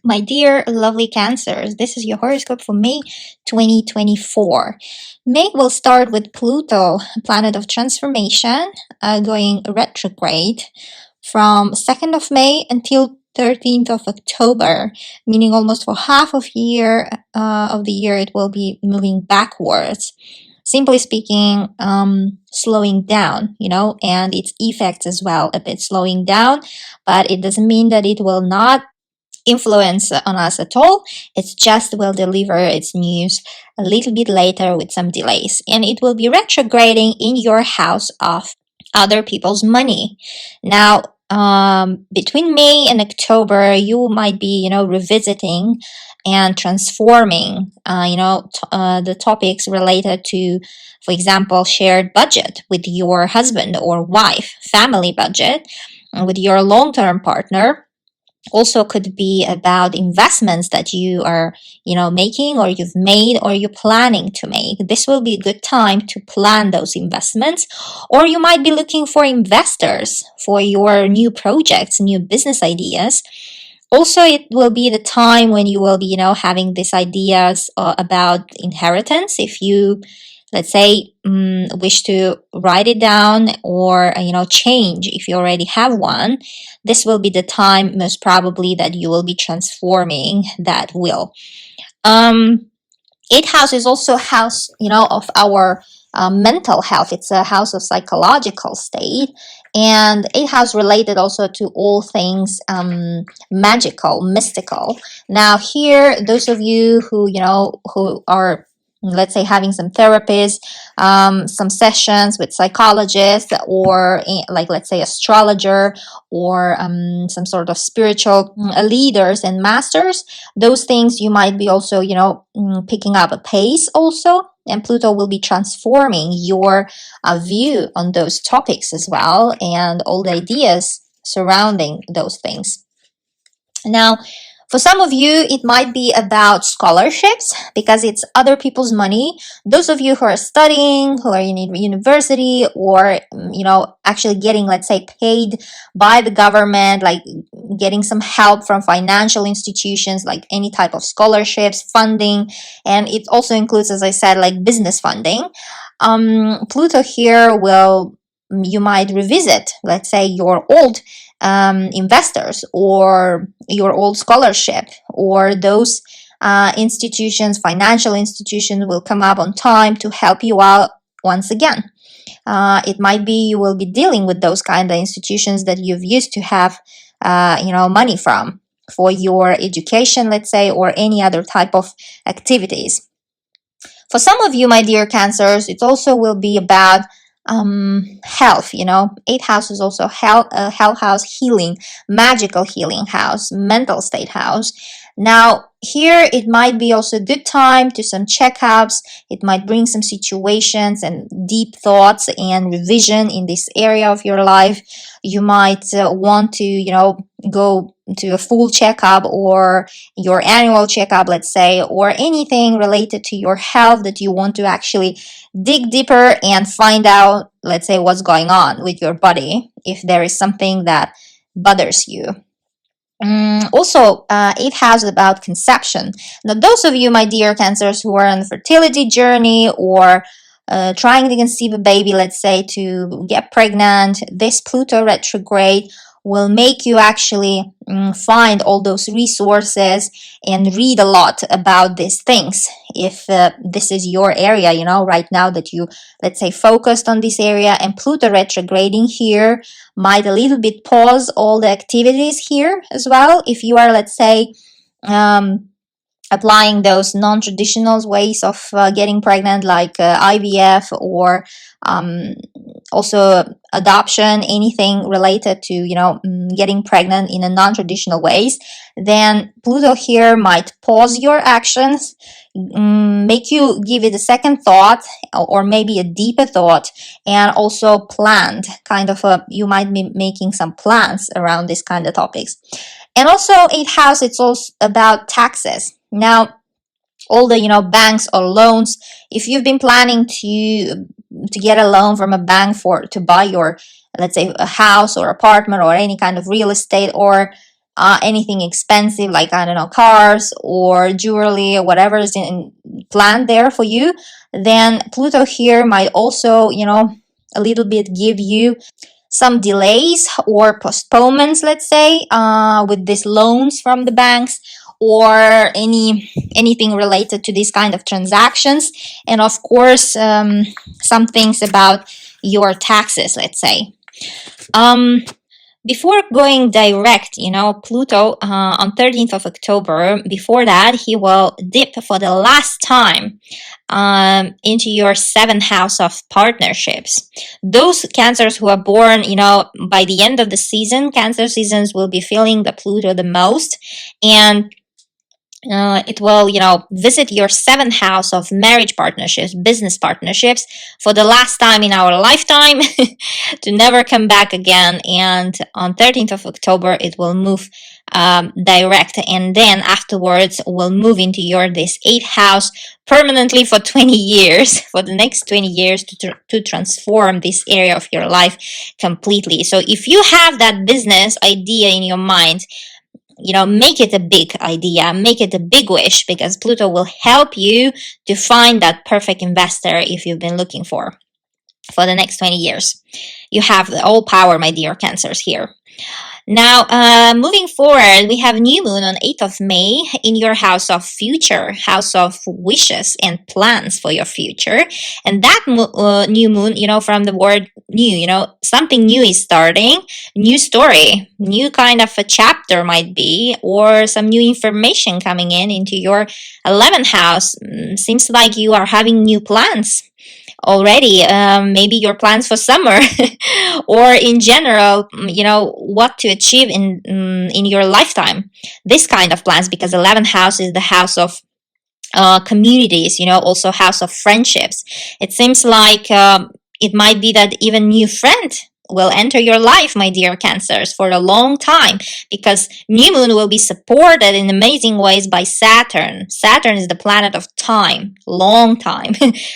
My dear lovely Cancers, this is your horoscope for May 2024. May will start with Pluto, planet of transformation, going retrograde from 2nd of May until 13th of October, meaning almost for half of the year it will be moving backwards. Simply speaking, slowing down, and its effects as well, a bit slowing down, but it doesn't mean that it will not influence on us at all. It's just will deliver its news a little bit later with some delays, and it will be retrograding in your house of other people's money. Now, between May and October, you might be, revisiting and transforming, the topics related to, for example, shared budget with your husband or wife, family budget with your long-term partner. Also could be about investments that you are making, or you've made, or you're planning to make. This will be a good time to plan those investments, or you might be looking for investors for your new projects, new business ideas. Also, it will be the time when you will be having these ideas about inheritance. If you, let's say, wish to write it down, or change if you already have one, this will be the time most probably that you will be transforming that will. Eighth house is also a house of our mental health. It's a house of psychological state, and eighth house related also to all things magical, mystical. Now here, those of you who are, let's say, having some therapies, some sessions with psychologists, or like, let's say, astrologer, or some sort of spiritual leaders and masters, those things you might be also picking up a pace also, and Pluto will be transforming your view on those topics as well, and all the ideas surrounding those things. Now, for some of you, it might be about scholarships, because it's other people's money. Those of you who are studying, who are in university, or actually getting, let's say, paid by the government, like getting some help from financial institutions, like any type of scholarships, funding, and it also includes, as I said, like business funding. Pluto here you might revisit, let's say, your old investors, or your old scholarship, or those institutions, financial institutions, will come up on time to help you out once again. It might be you will be dealing with those kind of institutions that you've used to have money from for your education, let's say, or any other type of activities. For some of you, my dear Cancers, it also will be about health. Eighth house is also health house, healing, magical healing house, mental state house. Now here, it might be also a good time to some checkups. It might bring some situations and deep thoughts and revision in this area of your life. You might want to go to a full checkup, or your annual checkup, let's say, or anything related to your health that you want to actually dig deeper and find out, let's say, what's going on with your body, if there is something that bothers you. Also, eighth house is about conception. Now, those of you, my dear Cancers, who are on the fertility journey, or trying to conceive a baby, let's say, to get pregnant, this Pluto retrograde will make you actually find all those resources and read a lot about these things. If this is your area, right now, that you, let's say, focused on this area, and Pluto retrograding here might a little bit pause all the activities here as well. If you are, let's say, applying those non-traditional ways of getting pregnant, like IVF, or also adoption, anything related to getting pregnant in a non-traditional ways, then Pluto here might pause your actions, make you give it a second thought, or maybe a deeper thought, and also planned you might be making some plans around this kind of topics. And also, eighth house, it's also about taxes. Now, all the banks or loans, if you've been planning to get a loan from a bank to buy your, let's say, a house or apartment, or any kind of real estate, or anything expensive, like, I don't know, cars or jewelry or whatever is planned there for you, then Pluto here might also, a little bit give you some delays or postponements, let's say, with these loans from the banks, or anything related to these kind of transactions. And of course, some things about your taxes, let's say. Before going direct, Pluto on 13th of October, before that, he will dip for the last time into your seventh house of partnerships. Those Cancers who are born, by the end of the season, Cancer seasons will be feeling the Pluto the most. And it will, visit your seventh house of marriage partnerships, business partnerships, for the last time in our lifetime to never come back again. And on 13th of October, it will move direct, and then afterwards will move into this eighth house permanently for 20 years, for the next 20 years, to transform this area of your life completely. So if you have that business idea in your mind, make it a big idea, make it a big wish, because Pluto will help you to find that perfect investor if you've been looking for the next 20 years. You have all power, my dear Cancers, here. Now, moving forward, we have new moon on 8th of May in your house of future, house of wishes and plans for your future. And that new moon, from the word new, something new is starting, new story, new kind of a chapter might be, or some new information coming into your 11th house. Seems like you are having new plans already, maybe your plans for summer or in general, what to achieve in your lifetime, this kind of plans, because 11th house is the house of communities, also house of friendships. It seems like it might be that even new friend will enter your life, my dear Cancers, for a long time, because new moon will be supported in amazing ways by Saturn. Saturn is the planet of time, long time.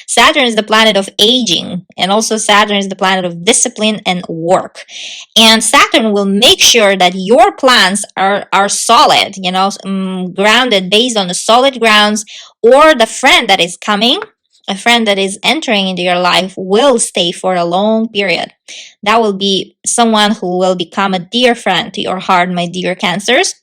Saturn is the planet of aging, and also Saturn is the planet of discipline and work. And Saturn will make sure that your plans are solid, grounded, based on the solid grounds, or the friend that is coming, a friend that is entering into your life, will stay for a long period. That will be someone who will become a dear friend to your heart, my dear Cancers.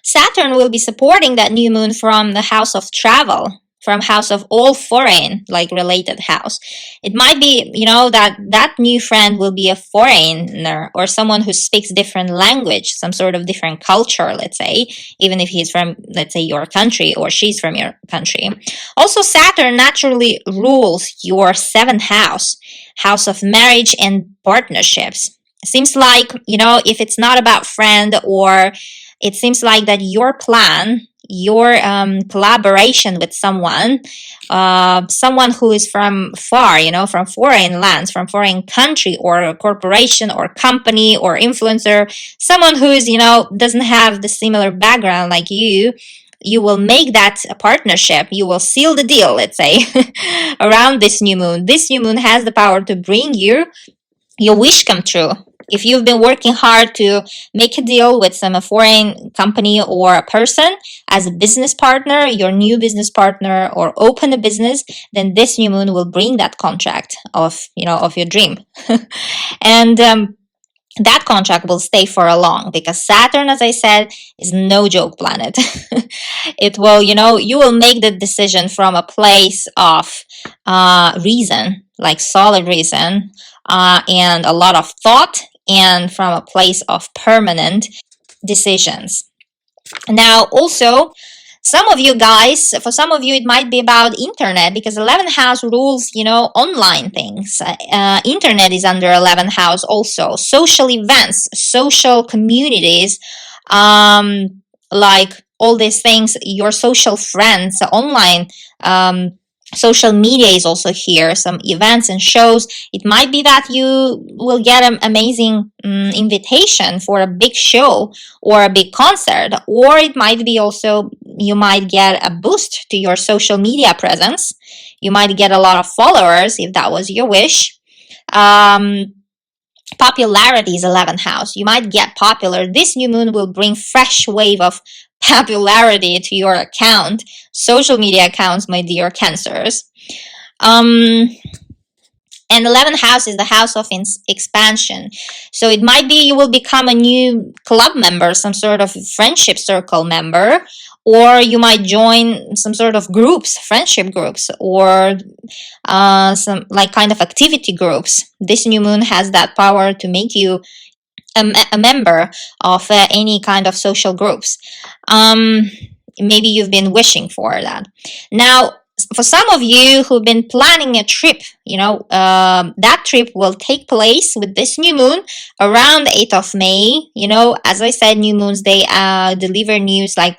Saturn will be supporting that new moon from the house of travel, from house of all foreign, like related house. It might be, that new friend will be a foreigner, or someone who speaks different language, some sort of different culture, let's say, even if he's from, let's say, your country, or she's from your country. Also, Saturn naturally rules your seventh house, house of marriage and partnerships. Seems like, if it's not about friend, or it seems like that your plan, your collaboration with someone who is from far, from foreign lands, from foreign country, or a corporation or company or influencer, someone who is, doesn't have the similar background like you will make that a partnership. You will seal the deal, let's say, around this new moon. This new moon has the power to bring your wish come true. If you've been working hard to make a deal with some foreign company or a person as a business partner, your new business partner, or open a business, then this new moon will bring that contract of your dream. And that contract will stay for a long, because Saturn, as I said, is no joke planet. It will, you will make the decision from a place of reason, like solid reason, and a lot of thought, and from a place of permanent decisions. Now, also, some of you guys, for some of you, it might be about internet, because 11th house rules, online things. Internet is under 11th house also. Social events, social communities, like all these things, your social friends, online, social media is also here, some events and shows. It might be that you will get an amazing invitation for a big show or a big concert, or it might be also you might get a boost to your social media presence. You might get a lot of followers if that was your wish. Popularity is 11th house. You might get popular. This new moon will bring fresh wave of popularity to your account, social media accounts, my dear Cancers. And 11th house is the house of expansion. So it might be you will become a new club member, some sort of friendship circle member, or you might join some sort of groups, friendship groups, or some like kind of activity groups. This new moon has that power to make you a member of any kind of social groups. Maybe you've been wishing for that. Now, for some of you who've been planning a trip, that trip will take place with this new moon around the 8th of May. As I said, new moons, they deliver news like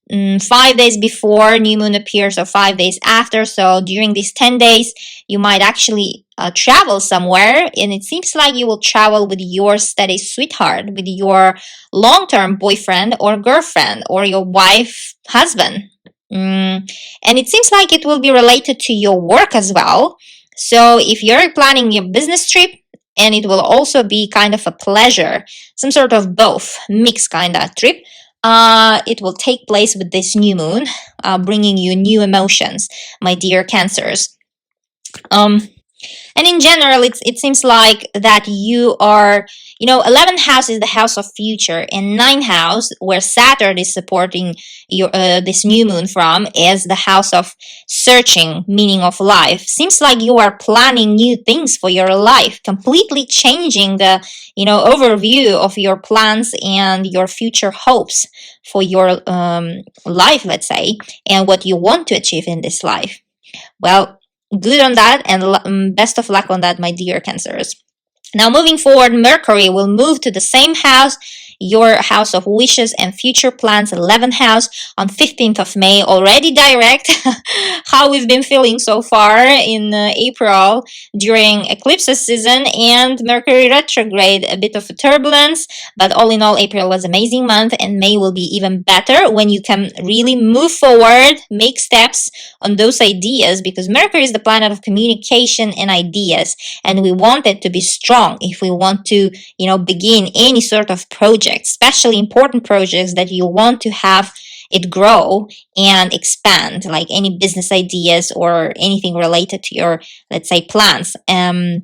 5 days before new moon appears or 5 days after. So during these 10 days, you might actually travel somewhere, and it seems like you will travel with your steady sweetheart, with your long-term boyfriend or girlfriend, or your wife, husband. And it seems like it will be related to your work as well. So if you're planning your business trip, and it will also be kind of a pleasure, some sort of both mixed kind of trip, it will take place with this new moon, bringing you new emotions, my dear Cancers. And in general, it seems like that you are, 11th house is the house of future, and 9th house, where Saturn is supporting your this new moon from, is the house of searching meaning of life. Seems like you are planning new things for your life, completely changing the, overview of your plans and your future hopes for your life, let's say, and what you want to achieve in this life. Well, good on that, and best of luck on that, my dear Cancers. Now, moving forward, Mercury will move to the same house, your house of wishes and future plans, 11th house, on 15th of May, already direct. How we've been feeling so far in April during eclipses season, and Mercury retrograde, a bit of a turbulence, but all in all, April was an amazing month, and May will be even better when you can really move forward, make steps on those ideas, because Mercury is the planet of communication and ideas, and we want it to be strong if we want to, begin any sort of project, especially important projects that you want to have it grow and expand, like any business ideas or anything related to your, let's say, plans and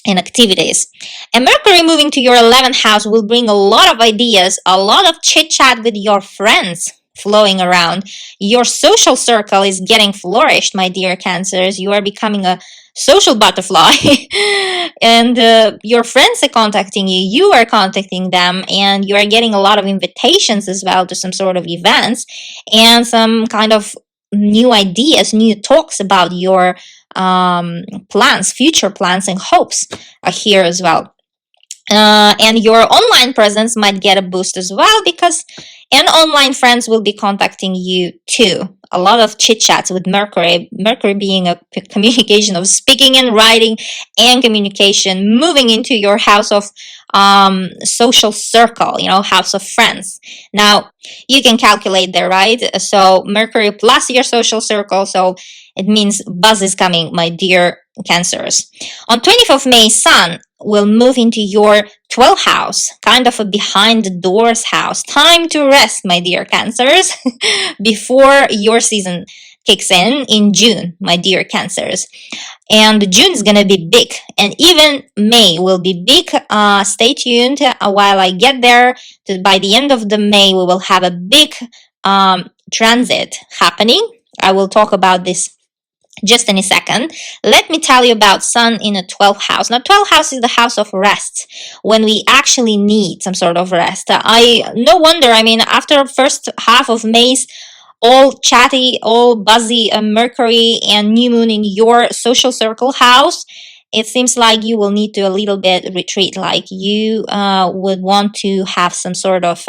activities. And Mercury moving to your 11th house will bring a lot of ideas, a lot of chit chat with your friends flowing around. Your social circle is getting flourished, my dear Cancers. You are becoming a social butterfly, and your friends are contacting you, you are contacting them, and you are getting a lot of invitations as well to some sort of events and some kind of new ideas, new talks about your plans, future plans and hopes are here as well. And your online presence might get a boost as well, because online friends will be contacting you too. A lot of chit chats with Mercury. Mercury being a communication of speaking and writing and communication, moving into your house of social circle, house of friends. Now, you can calculate there, right? So Mercury plus your social circle, so it means buzz is coming, my dear Cancers. On 20th of May, Sun will move into your 12th house, kind of a behind the doors house. Time to rest, my dear Cancers, before your season kicks in June, my dear Cancers. And June is going to be big, and even May will be big. Stay tuned while I get there. By the end of the May, we will have a big transit happening. I will talk about this just in a second. Let me tell you about Sun in a 12th house. Now, 12th house is the house of rest, when we actually need some sort of rest. No wonder, after first half of May's all chatty, all buzzy Mercury and new moon in your social circle house, it seems like you will need to a little bit retreat, like you would want to have some sort of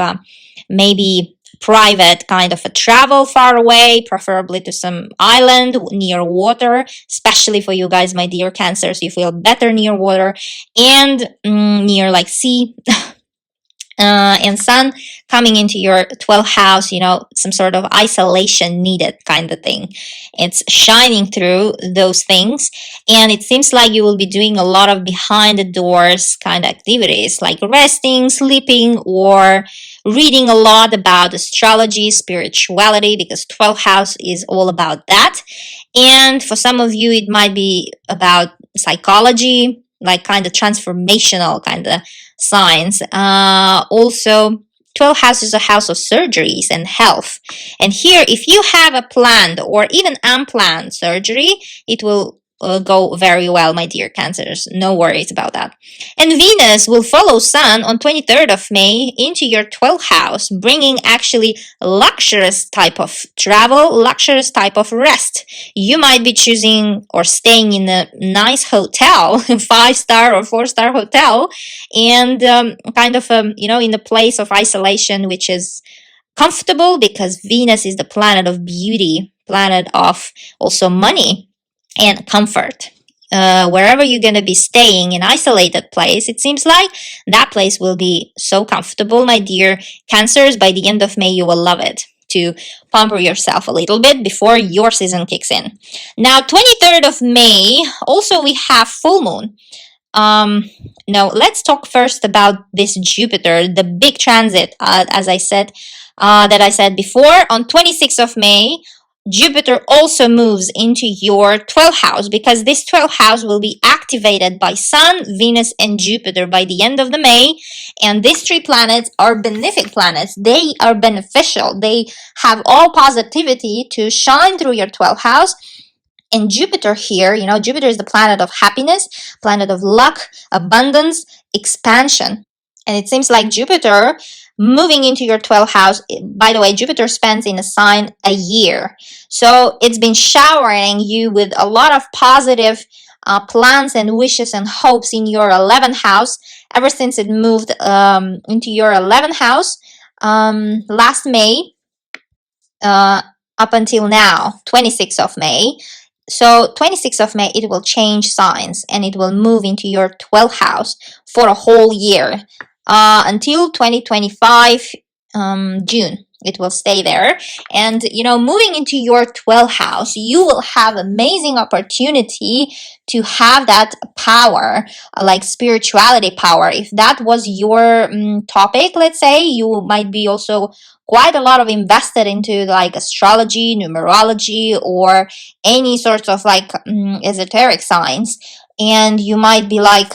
maybe private kind of a travel far away, preferably to some island near water, especially for you guys, my dear Cancers. You feel better near water and near like sea. and Sun coming into your 12th house, some sort of isolation needed kind of thing. It's shining through those things, and it seems like you will be doing a lot of behind the doors kind of activities, like resting, sleeping, or reading a lot about astrology, spirituality, because 12th house is all about that. And for some of you, it might be about psychology, like kind of transformational kind of signs. Also, 12th house is a house of surgeries and health. And here, if you have a planned or even unplanned surgery, it will go very well, my dear Cancers. No worries about that. And Venus will follow Sun on 23rd of May into your 12th house, bringing actually luxurious type of travel, luxurious type of rest. You might be choosing or staying in a nice hotel, 5-star or 4-star hotel, and kind of, in a place of isolation, which is comfortable because Venus is the planet of beauty, planet of also money and comfort. Wherever you're going to be staying, in isolated place, it seems like that place will be so comfortable, my dear Cancers. By the end of May, you will love it to pamper yourself a little bit before your season kicks in. Now, 23rd of May, also we have full moon. Now let's talk first about this Jupiter, the big transit, as I said, that I said before. On 26th of May, Jupiter also moves into your 12th house, because this 12th house will be activated by Sun, Venus, and Jupiter by the end of the May. And these three planets are benefic planets. They are beneficial. They have all positivity to shine through your 12th house. And Jupiter here, Jupiter is the planet of happiness, planet of luck, abundance, expansion. And it seems like Jupiter moving into your 12th house, by the way, Jupiter spends in a sign a year. So it's been showering you with a lot of positive plans and wishes and hopes in your 11th house ever since it moved into your 11th house last May up until now, 26th of May. So 26th of May, it will change signs and it will move into your 12th house for a whole year until 2025 June. It will stay there. And, moving into your 12th house, you will have amazing opportunity to have that power, like spirituality power. If that was your topic, let's say, you might be also quite a lot of invested into like astrology, numerology, or any sorts of like esoteric science. And you might be like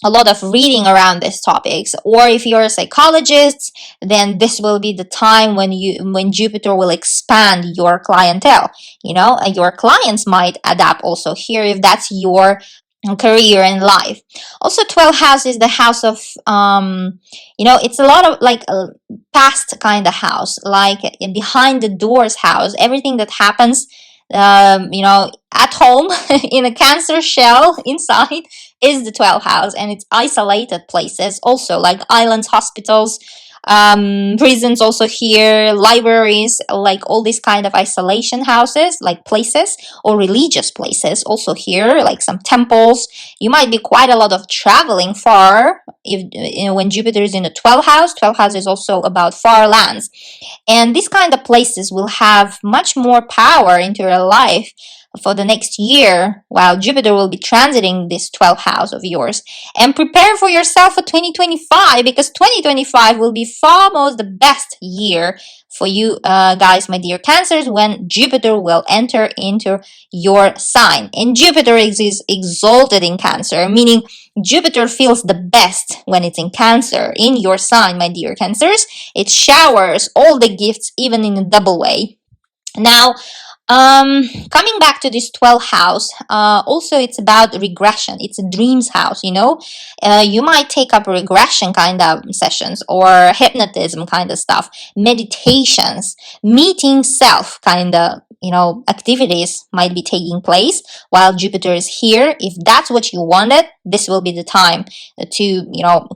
a lot of reading around these topics. Or if you're a psychologist, then this will be the time when Jupiter will expand your clientele. Your clients might adapt also here if that's your career in life. Also, 12th house is the house of it's a lot of like a past kind of house, like behind the doors house. Everything that happens at home in a Cancer shell inside is the 12th house, and it's isolated places also, like islands, hospitals, prisons also here, libraries, like all these kind of isolation houses, like places, or religious places also here, like some temples. You might be quite a lot of traveling far if when Jupiter is in the 12th house. 12th house is also about far lands, and these kind of places will have much more power into your life for the next year, while Jupiter will be transiting this 12th house of yours. And prepare for yourself for 2025, because 2025 will be far most the best year for you guys, my dear Cancers, when Jupiter will enter into your sign. And Jupiter is exalted in Cancer, meaning Jupiter feels the best when it's in Cancer, in your sign, my dear Cancers. It showers all the gifts, even in a double way. Now, coming back to this 12th house, also it's about regression. It's a dreams house, you might take up regression kind of sessions, or hypnotism kind of stuff, meditations, meeting self kind of, activities might be taking place while Jupiter is here. If that's what you wanted, this will be the time to,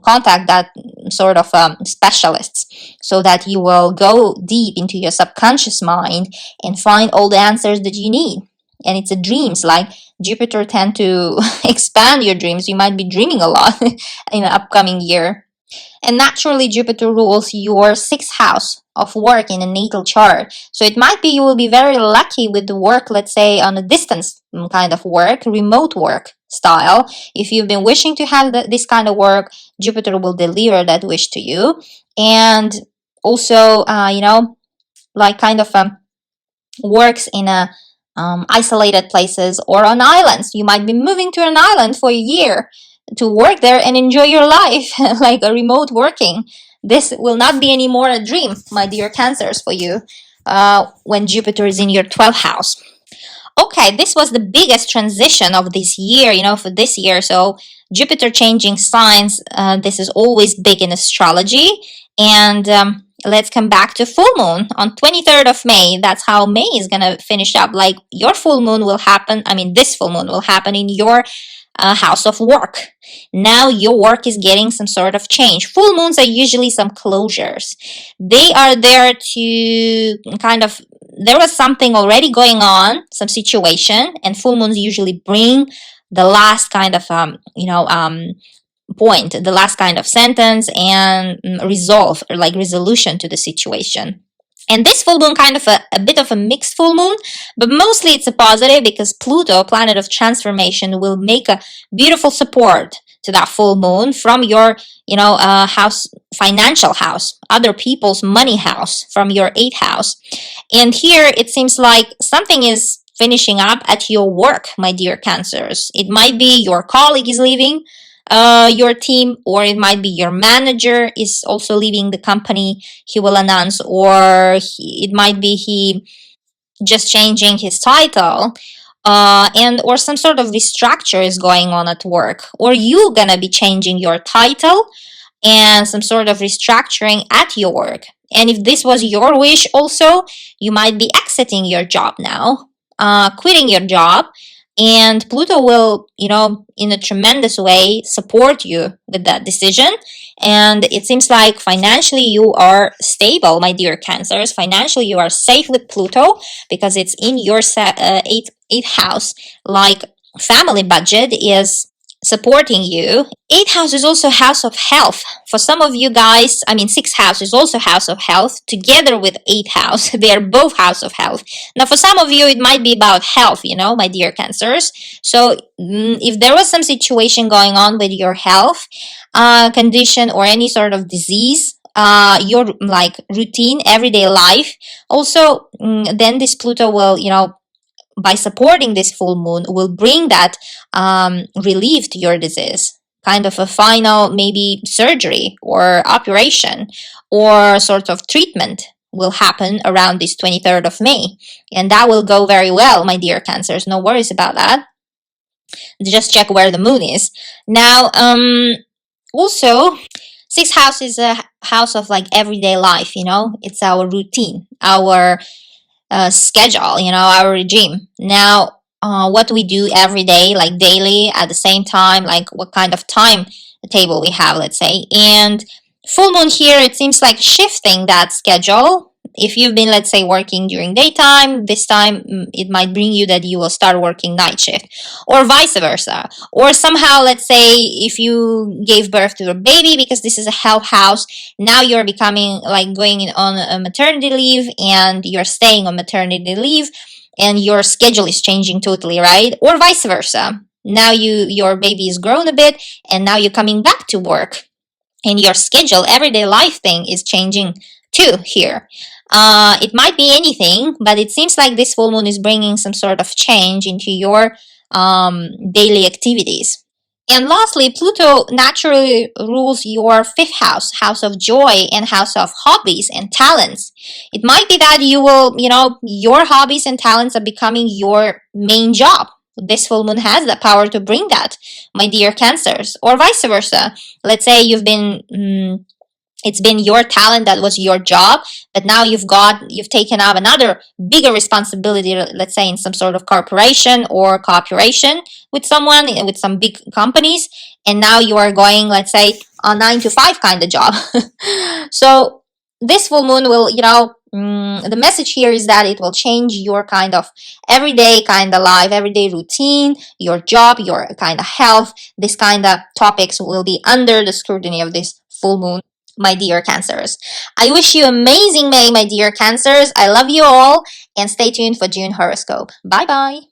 contact that sort of specialists, so that you will go deep into your subconscious mind and find all the answers that you need. And it's a dreams, like Jupiter tend to expand your dreams. You might be dreaming a lot in the upcoming year. And naturally, Jupiter rules your sixth house of work in a natal chart. So it might be you will be very lucky with the work, let's say on a distance kind of work, remote work style. If you've been wishing to have this kind of work, Jupiter will deliver that wish to you. And also, like kind of works in a isolated places or on islands. You might be moving to an island for a year to work there and enjoy your life, like a remote working. This will not be anymore a dream, my dear Cancers, for you when Jupiter is in your 12th house. Okay, this was the biggest transition of this year, for this year. So Jupiter changing signs, this is always big in astrology. And let's come back to full moon on 23rd of May. That's how May is going to finish up. Like your full moon will happen. This full moon will happen in your house of work. Now your work is getting some sort of change. Full moons are usually some closures. They are there to kind of, there was something already going on, some situation, and full moons usually bring the last kind of point, the last kind of sentence and resolve, or like resolution to the situation. And this full moon kind of a bit of a mixed full moon, but mostly it's a positive because Pluto, planet of transformation, will make a beautiful support to that full moon from your, house, financial house, other people's money house, from your 8th house. And here it seems like something is finishing up at your work, my dear Cancers. It might be your colleague is leaving your team, or it might be your manager is also leaving the company, he will announce, or it might be he just changing his title, and or some sort of restructure is going on at work, or you gonna be changing your title and some sort of restructuring at your work. And if this was your wish also, you might be exiting your job now, quitting your job. And Pluto will, in a tremendous way support you with that decision. And it seems like financially you are stable, my dear Cancers. Financially you are safe with Pluto because it's in your 8th house. Like family budget is supporting you. 8th house is also house of health. For some of you guys, 6th house is also house of health together with 8th house. They are both house of health. Now for some of you it might be about health, my dear Cancers. So if there was some situation going on with your health condition or any sort of disease, your like routine everyday life also, then this Pluto will, by supporting this full moon, will bring that relief to your disease, kind of a final maybe surgery or operation or sort of treatment will happen around this 23rd of May. And that will go very well, my dear Cancers. No worries about that. Just check where the moon is. Now, also, 6th house is a house of like everyday life, it's our routine, our schedule, our regime. Now, what we do every day, like daily, at the same time, like what kind of time table we have, let's say. And full moon here, it seems like shifting that schedule. If you've been, let's say, working during daytime, this time it might bring you that you will start working night shift, or vice versa. Or somehow, let's say, if you gave birth to a baby, because this is a health house, now you're becoming like going on a maternity leave, and you're staying on maternity leave, and your schedule is changing totally, right? Or vice versa. Now your baby is grown a bit, and now you're coming back to work, and your schedule, everyday life thing is changing too here. It might be anything, but it seems like this full moon is bringing some sort of change into your daily activities. And lastly, Pluto naturally rules your 5th house, house of joy and house of hobbies and talents. It might be that you will, your hobbies and talents are becoming your main job. This full moon has the power to bring that, my dear Cancers, or vice versa. Let's say you've been it's been your talent that was your job, but now you've taken up another bigger responsibility, let's say in some sort of corporation or cooperation with someone, with some big companies, and now you are going, let's say, a 9-to-5 kind of job. So this full moon will, the message here is that it will change your kind of everyday kind of life, everyday routine, your job, your kind of health. This kind of topics will be under the scrutiny of this full moon, my dear Cancers. I wish you amazing May, my dear Cancers. I love you all, and stay tuned for June horoscope. Bye bye.